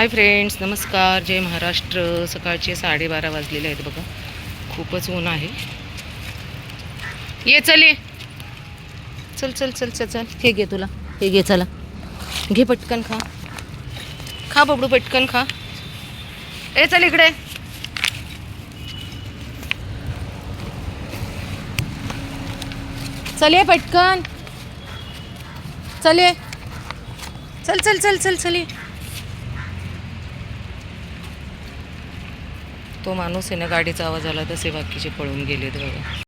Hi friends, नमस्कार, जय महाराष्ट्र. सकाळचे 12:30 वाजलेले आहेत बघा. खूपच ऊन आहे. ये चल, ये चल चल चल चल चल. हे घे, तुला हे घे. चला घे, पटकन खा. खा बबडू, पटकन खा. ए चल इकडे. चल ये पटकन. चल ये. चल चल चल चल चल ये. तो माणूस आहे ना, गाडीचा आवाज आला तसे बाकीचे पळून गेलेत बघा.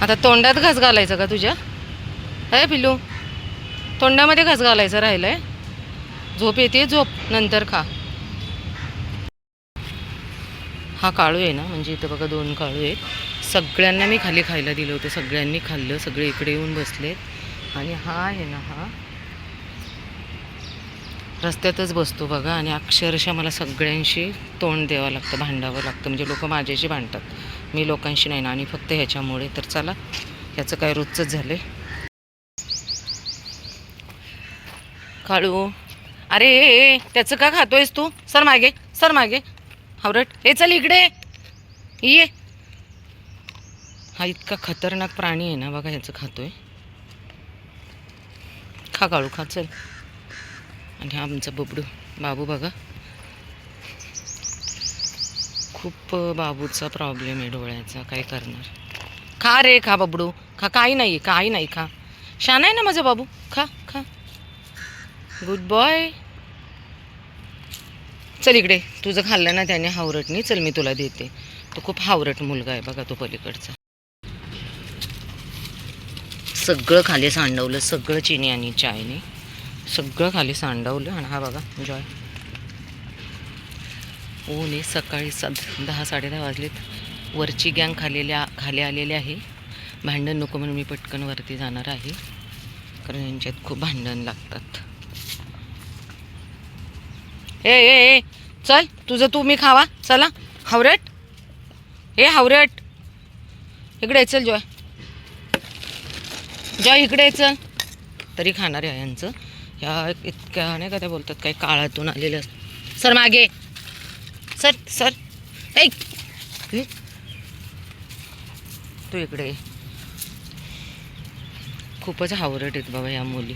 आता तोंडात घास घालायचा का तुझ्या? आहे पिलू, तोंडामध्ये घास घालायचा राहिलाय. झोप येते, झोप, नंतर खा. हा काळू आहे ना, म्हणजे इथं बघा 2 काळू आहेत. सगळ्यांना मी खाली खायला दिलं होतं, सगळ्यांनी खाल्लं. सगळे इकडे येऊन बसलेत. आणि हा आहे ना, हा रस्त्यातच बसतो बघा. आणि अक्षरशः मला सगळ्यांशी तोंड द्यावं लागतं, भांडावं लागतं. म्हणजे लोक माझ्याशी भांडतात, मी लोकांशी नाही ना. आणि फक्त ह्याच्यामुळे. तर चला, ह्याचं काय रोजचंच झालं आहे. काळू, अरे ए, त्याचं का खातोयस तू? सर मागे, सर मागे. हावरट, हे चल इकडे ये. हा इतका खतरनाक प्राणी आहे ना बघा, ह्याचं खातोय. खा काळू, खा, चल. आणि हा आमचा बबडू बाबू बघा. खूप बाबूचा प्रॉब्लेम आहे डोळ्याचा, काय करणार. खा रे, खा बबडू, खा. काही नाही, काही नाही, खा. छान आहे ना माझा बाबू, खा खा. Good boy. चल इकडे. तुझं खाल्लं ना त्याने हावरटनी. चल मी तुला देते. तो खूप हावरट मुलगा आहे बघा, तो पलीकडचा. सगळं खाली सांडवलं, सगळं चिनी आणि चायने सगळं खाली सांडवलं. आणि हा बघा जॉय. ऊन आहे, सकाळी 10-10:30 वाजलेत. वरची गँग खाली आलेली आहे. भांडण नको म्हणून मी पटकन वरती जाणार आहे, कारण यांच्यात खूप भांडण लागतात. ए ए ए चल, तुझं तू मी खावा. चला हावरट, हे हावरट इकडे चल. जॉय, जॉय इकडे चल. तरी खाणार आहे यांचं. ह्या इतक्या नाही का, त्या बोलतात काही काळातून आलेलं. सर मागे, सर सर. ऐक, तू इकडे. खूपच हावरट आहेत बाबा या मुली.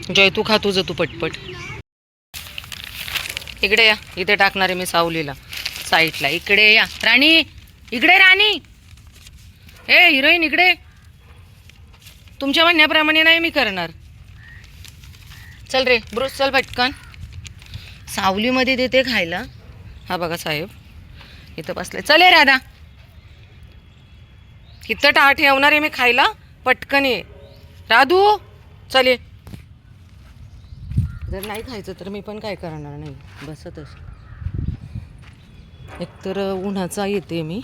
जय, तू खा तुझं तू पटपट. इकडे या, इथे टाकणार आहे मी सावलीला, साईडला. इकडे या राणी, इकडे राणी. ए हिरोईन इकडे. तुमच्या म्हणण्याप्रमाणे नाही मी करणार. चल रे ब्रुस, चल पटकन. सावलीमध्ये देते खायला. हा बघा साहेब इथं बसले. चल ये राधा, इथं ठेवणार आहे मी खायला. पटकन ये राधू, चल ये. जर नाही खायचं तर मी पण काय करणार नाही, बसतच. एकतर उन्हाचा येते मी.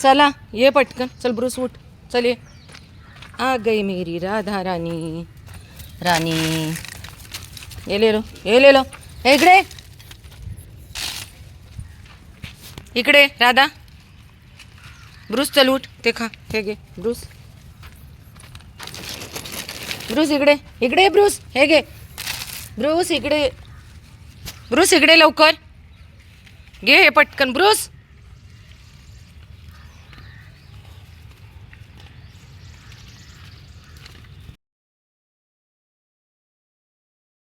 चला ये पटकन. चल ब्रुस, उठ, चल ये. आ गई मेरी राधा रानी. रानी ये ले लो, ये ले लो. इकडे इकडे राधा. ब्रुस चल उठ, ते खा. हे घे ब्रुस. ब्रुस इकडे, इकडे ब्रुस, हे घे. ब्रुस इकडे, ब्रुस इकडे लवकर घे हे पटकन. ब्रुस